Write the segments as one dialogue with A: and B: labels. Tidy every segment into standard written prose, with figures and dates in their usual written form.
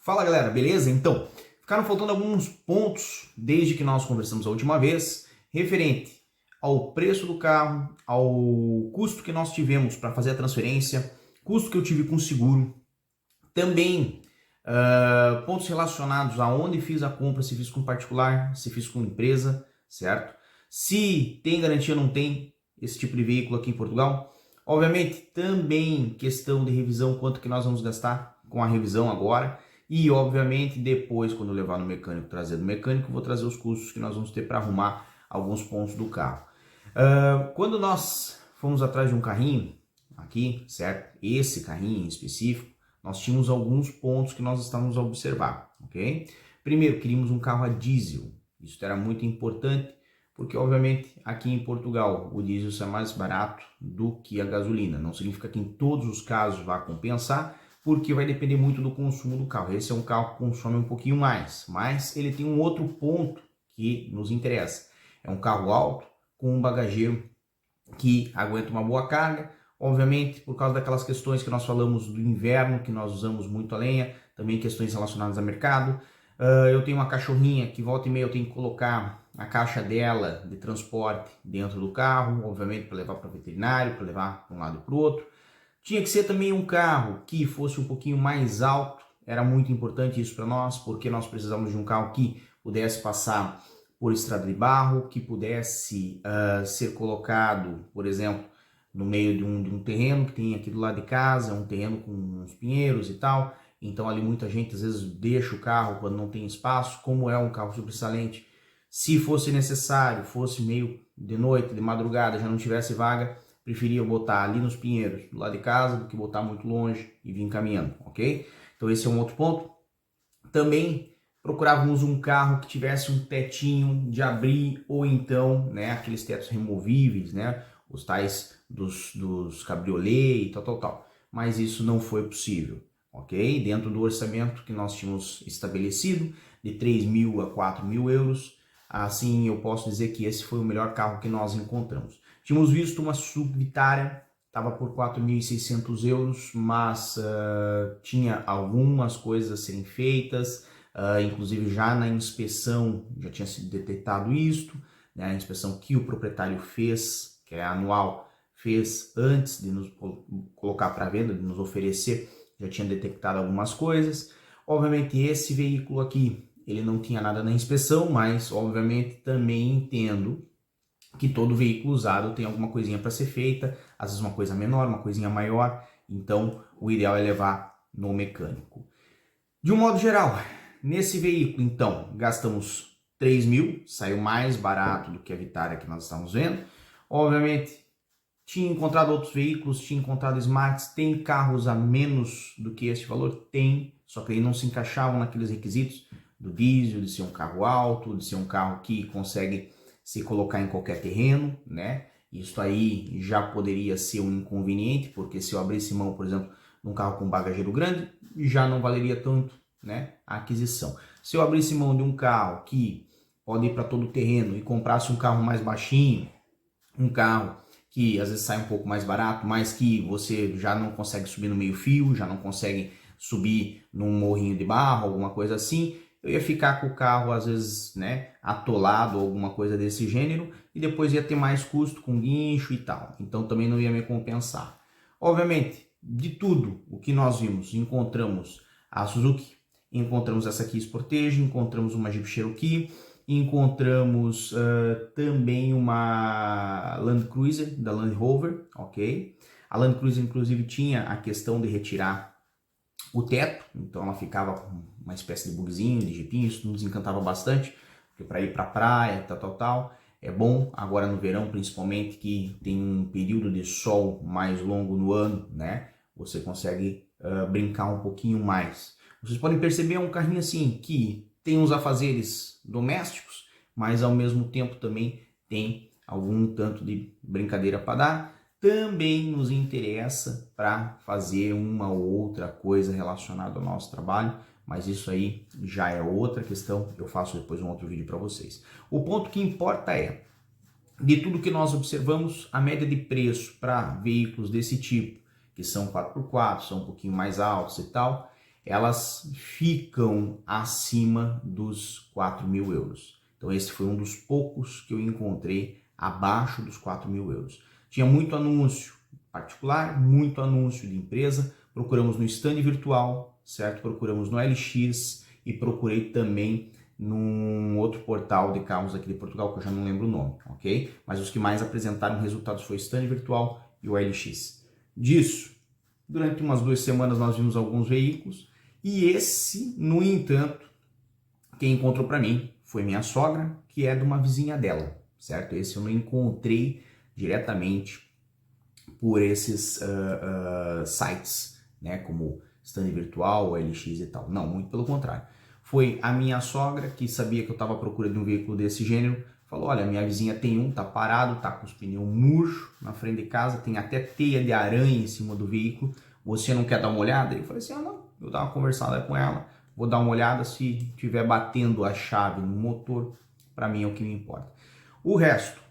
A: Fala galera, beleza? Então, ficaram faltando alguns pontos desde que nós conversamos a última vez, referente ao preço do carro, ao custo que nós tivemos para fazer a transferência, custo que eu tive com o seguro, também pontos relacionados a onde fiz a compra, se fiz com particular, se fiz com empresa, certo? Se tem garantia ou não tem esse tipo de veículo aqui em Portugal. Obviamente, também questão de revisão, quanto que nós vamos gastar com a revisão agora. E, obviamente, depois, quando eu levar no mecânico, trazer do mecânico, vou trazer os custos que nós vamos ter para arrumar alguns pontos do carro. Quando nós fomos atrás de um carrinho aqui, certo? Esse carrinho em específico, nós tínhamos alguns pontos que nós estávamos a observar, ok? Primeiro, queríamos um carro a diesel. Isso era muito importante, porque, obviamente, aqui em Portugal, o diesel é mais barato do que a gasolina. Não significa que em todos os casos vá compensar, porque vai depender muito do consumo do carro. Esse é um carro que consome um pouquinho mais, mas ele tem um outro ponto que nos interessa. É um carro alto, com um bagageiro que aguenta uma boa carga. Obviamente, por causa daquelas questões que nós falamos do inverno, que nós usamos muito a lenha, também questões relacionadas a mercado. Eu tenho uma cachorrinha que volta e meia eu tenho que colocar a caixa dela de transporte dentro do carro, obviamente para levar para o veterinário, para levar para um lado e para o outro. Tinha que ser também um carro que fosse um pouquinho mais alto, era muito importante isso para nós, porque nós precisamos de um carro que pudesse passar por estrada de barro, que pudesse ser colocado, por exemplo, no meio de um terreno que tem aqui do lado de casa, um terreno com uns pinheiros e tal. Então ali muita gente às vezes deixa o carro quando não tem espaço, como é um carro sobressalente. Se fosse necessário, fosse meio de noite, de madrugada, já não tivesse vaga, preferia botar ali nos pinheiros, do lado de casa, do que botar muito longe e vir caminhando, ok? Então esse é um outro ponto. Também procurávamos um carro que tivesse um tetinho de abrir, ou então, né, aqueles tetos removíveis, né, os tais dos cabriolê e tal. Mas isso não foi possível, ok? Dentro do orçamento que nós tínhamos estabelecido, de 3.000 a 4.000 euros, assim eu posso dizer que esse foi o melhor carro que nós encontramos. Tínhamos visto uma Suzuki Vitara, estava por 4.600 euros, mas tinha algumas coisas a serem feitas, inclusive já na inspeção já tinha sido detectado isto, né, a inspeção que o proprietário fez, que é anual, fez antes de nos colocar para venda, de nos oferecer, já tinha detectado algumas coisas. Obviamente esse veículo aqui, ele não tinha nada na inspeção, mas obviamente também entendo que todo veículo usado tem alguma coisinha para ser feita, às vezes uma coisa menor, uma coisinha maior, então o ideal é levar no mecânico. De um modo geral, nesse veículo, então, gastamos 3.000, saiu mais barato do que a Vitara que nós estamos vendo. Obviamente, tinha encontrado outros veículos, tinha encontrado Smarts, tem carros a menos do que este valor? Tem, só que aí não se encaixavam naqueles requisitos do diesel, de ser um carro alto, de ser um carro que consegue se colocar em qualquer terreno, né? Isso aí já poderia ser um inconveniente, porque se eu abrisse mão, por exemplo, de um carro com bagageiro grande, já não valeria tanto, né, a aquisição. Se eu abrisse mão de um carro que pode ir para todo o terreno e comprasse um carro mais baixinho, um carro que às vezes sai um pouco mais barato, mas que você já não consegue subir no meio fio, já não consegue subir num morrinho de barro, alguma coisa assim, eu ia ficar com o carro, às vezes, né, atolado ou alguma coisa desse gênero, e depois ia ter mais custo com guincho e tal. Então também não ia me compensar. Obviamente, de tudo o que nós vimos, encontramos a Suzuki, encontramos essa aqui Sportage, encontramos uma Jeep Cherokee, encontramos também uma Land Cruiser da Land Rover, ok? A Land Cruiser, inclusive, tinha a questão de retirar o teto, então ela ficava com uma espécie de bugzinho, de jipinho, isso nos encantava bastante, porque para ir para a praia, tal, é bom, agora no verão principalmente, que tem um período de sol mais longo no ano, né, você consegue brincar um pouquinho mais. Vocês podem perceber, é um carrinho assim, que tem uns afazeres domésticos, mas ao mesmo tempo também tem algum tanto de brincadeira para dar. Também nos interessa para fazer uma ou outra coisa relacionada ao nosso trabalho, mas isso aí já é outra questão, eu faço depois um outro vídeo para vocês. O ponto que importa é, de tudo que nós observamos, a média de preço para veículos desse tipo, que são 4x4, são um pouquinho mais altos e tal, elas ficam acima dos 4.000 euros. Então esse foi um dos poucos que eu encontrei abaixo dos 4.000 euros. Tinha muito anúncio particular, muito anúncio de empresa, procuramos no stand virtual, certo? Procuramos no LX e procurei também num outro portal de carros aqui de Portugal, que eu já não lembro o nome, ok? Mas os que mais apresentaram resultados foi o stand virtual e o LX. Disso, durante umas 2 semanas nós vimos alguns veículos e esse, no entanto, quem encontrou para mim foi minha sogra, que é de uma vizinha dela, certo? Esse eu não encontrei diretamente por esses sites, né, como stand virtual, LX e tal. Não, muito pelo contrário. Foi a minha sogra, que sabia que eu estava à procura de um veículo desse gênero, falou, olha, minha vizinha tem um, tá parado, tá com os pneus murchos na frente de casa, tem até teia de aranha em cima do veículo, você não quer dar uma olhada? Eu falei assim, não, eu vou dar uma conversada com ela, vou dar uma olhada, se tiver batendo a chave no motor, para mim é o que me importa. O resto,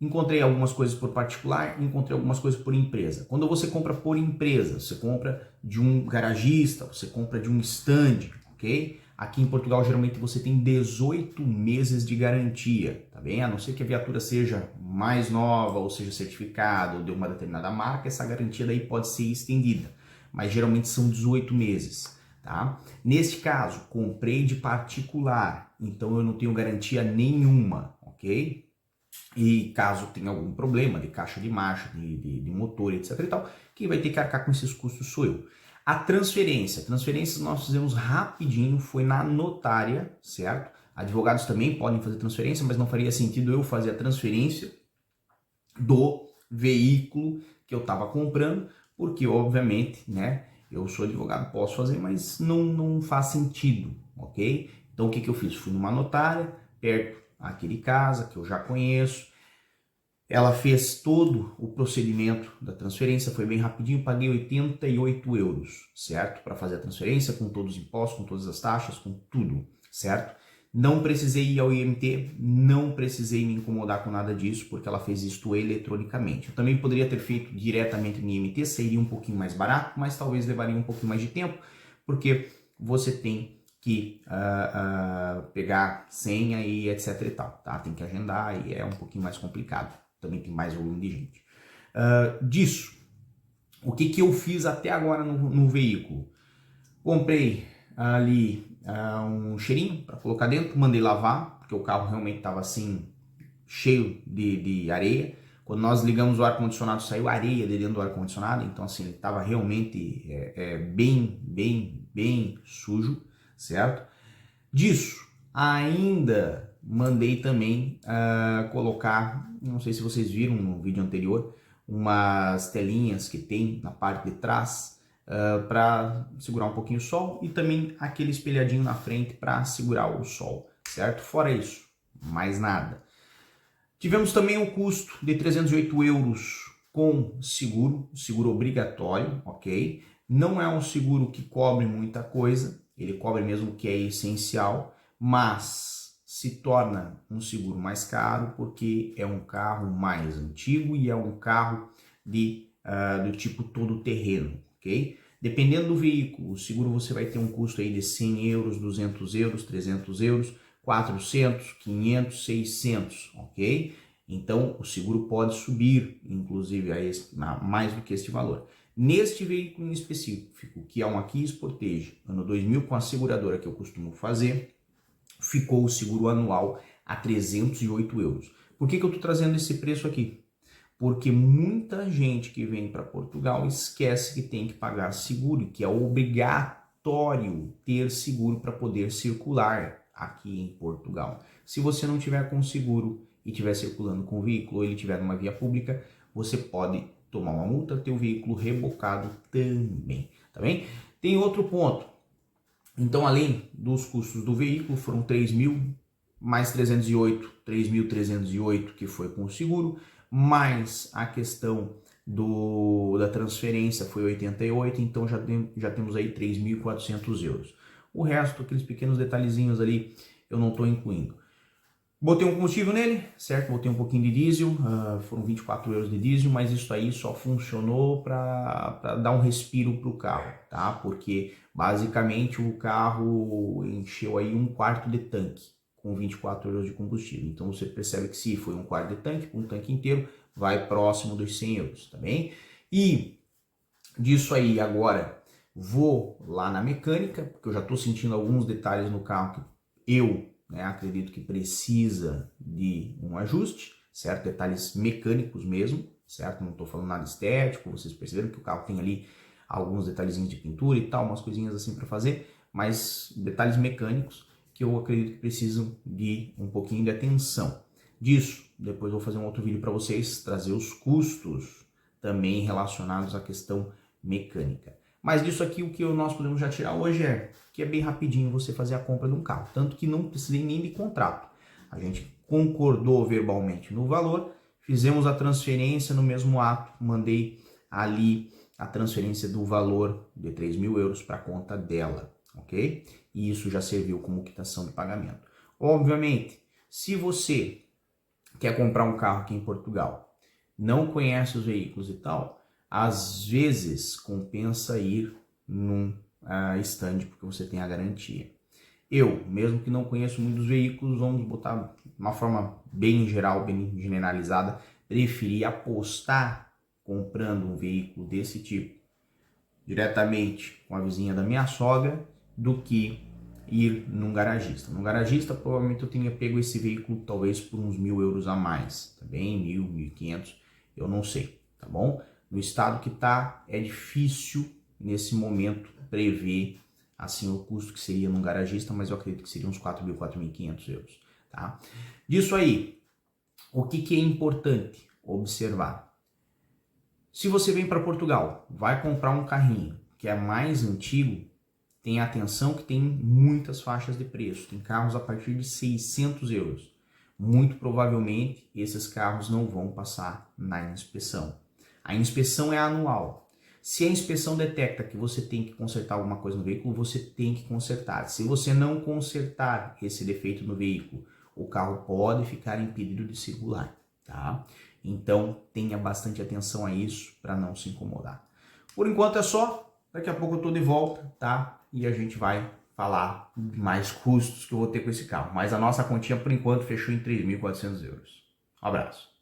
A: encontrei algumas coisas por particular, encontrei algumas coisas por empresa. Quando você compra por empresa, você compra de um garagista, você compra de um stand, ok? Aqui em Portugal, geralmente você tem 18 meses de garantia, tá bem? A não ser que a viatura seja mais nova, ou seja certificada, ou de uma determinada marca, essa garantia daí pode ser estendida. Mas geralmente são 18 meses, tá? Neste caso, comprei de particular, então eu não tenho garantia nenhuma, ok? E caso tenha algum problema de caixa de marcha, de motor, etc e tal, quem vai ter que arcar com esses custos sou eu. A transferências nós fizemos rapidinho, foi na notária, certo? Advogados também podem fazer transferência, mas não faria sentido eu fazer a transferência do veículo que eu estava comprando, porque obviamente, né, eu sou advogado, posso fazer, mas não faz sentido, ok? Então o que eu fiz? Fui numa notária, perto aqui de casa, que eu já conheço. Ela fez todo o procedimento da transferência, foi bem rapidinho, paguei 88 euros, certo? Para fazer a transferência, com todos os impostos, com todas as taxas, com tudo, certo? Não precisei ir ao IMT, não precisei me incomodar com nada disso, porque ela fez isso eletronicamente. Eu também poderia ter feito diretamente no IMT, seria um pouquinho mais barato, mas talvez levaria um pouquinho mais de tempo, porque você tem que pegar senha e etc e tal, tá? Tem que agendar e é um pouquinho mais complicado. Também tem mais volume de gente. Disso, o que eu fiz até agora no veículo? Comprei ali um cheirinho para colocar dentro, mandei lavar, porque o carro realmente estava assim, cheio de areia. Quando nós ligamos o ar-condicionado, saiu areia de dentro do ar-condicionado, então assim, ele estava realmente bem sujo, certo? Disso, ainda mandei também colocar, não sei se vocês viram no vídeo anterior, umas telinhas que tem na parte de trás para segurar um pouquinho o sol e também aquele espelhadinho na frente para segurar o sol, certo? Fora isso, mais nada. Tivemos também o custo de 308 euros com seguro obrigatório, ok? Não é um seguro que cobre muita coisa, ele cobre mesmo o que é essencial, mas se torna um seguro mais caro porque é um carro mais antigo e é um carro do tipo todo terreno, ok? Dependendo do veículo, o seguro você vai ter um custo aí de 100 euros, 200 euros, 300 euros, 400, 500, 600, ok? Então o seguro pode subir, inclusive, mais do que este valor. Neste veículo em específico, que é um Kia Sportage, ano 2000, com a seguradora que eu costumo fazer, ficou o seguro anual a 308 euros. Por que eu estou trazendo esse preço aqui? Porque muita gente que vem para Portugal esquece que tem que pagar seguro, que é obrigatório ter seguro para poder circular aqui em Portugal. Se você não tiver com seguro e estiver circulando com o veículo ou ele estiver numa via pública, você pode tomar uma multa, ter o veículo rebocado também, tá bem? Tem outro ponto. Então, além dos custos do veículo, foram 3.000 mais 308, 3.308 que foi com o seguro, mais a questão da transferência foi 88, então já temos aí 3.400 euros. O resto, aqueles pequenos detalhezinhos ali, eu não estou incluindo. Botei um combustível nele, certo? Botei um pouquinho de diesel, foram 24 euros de diesel, mas isso aí só funcionou para dar um respiro para o carro, tá? Porque basicamente o carro encheu aí 1/4 de tanque com 24 euros de combustível. Então você percebe que se foi 1/4 de tanque, um tanque inteiro, vai próximo dos 100 euros, tá bem? E disso aí agora vou lá na mecânica, porque eu já estou sentindo alguns detalhes no carro que acredito que precisa de um ajuste, certo? Detalhes mecânicos mesmo, certo? Não estou falando nada estético, vocês perceberam que o carro tem ali alguns detalhezinhos de pintura e tal, umas coisinhas assim para fazer, mas detalhes mecânicos que eu acredito que precisam de um pouquinho de atenção. Disso, depois eu vou fazer um outro vídeo para vocês, trazer os custos também relacionados à questão mecânica. Mas disso aqui, o que nós podemos já tirar hoje é que é bem rapidinho você fazer a compra de um carro. Tanto que não precisei nem de contrato. A gente concordou verbalmente no valor, fizemos a transferência no mesmo ato, mandei ali a transferência do valor de 3.000 euros para a conta dela, ok? E isso já serviu como quitação de pagamento. Obviamente, se você quer comprar um carro aqui em Portugal, não conhece os veículos e tal, às vezes compensa ir num stand, porque você tem a garantia. Eu, mesmo que não conheço muitos veículos, vamos botar de uma forma bem geral, bem generalizada, preferi apostar comprando um veículo desse tipo diretamente com a vizinha da minha sogra do que ir num garagista. Num garagista, provavelmente eu tinha pego esse veículo talvez por uns 1.000 euros a mais, tá bem? 1.000, 1.500, eu não sei, tá bom? No estado que tá, é difícil nesse momento prever assim o custo que seria num garagista, mas eu acredito que seria uns 4.000, 4.500 euros, tá? Disso aí, o que é importante observar? Se você vem para Portugal, vai comprar um carrinho que é mais antigo, tenha atenção que tem muitas faixas de preço, tem carros a partir de 600 euros. Muito provavelmente esses carros não vão passar na inspeção. A inspeção é anual. Se a inspeção detecta que você tem que consertar alguma coisa no veículo, você tem que consertar. Se você não consertar esse defeito no veículo, o carro pode ficar impedido de circular, tá? Então tenha bastante atenção a isso para não se incomodar. Por enquanto é só, daqui a pouco eu estou de volta, tá? E a gente vai falar mais custos que eu vou ter com esse carro. Mas a nossa continha por enquanto fechou em 3.400 euros. Um abraço.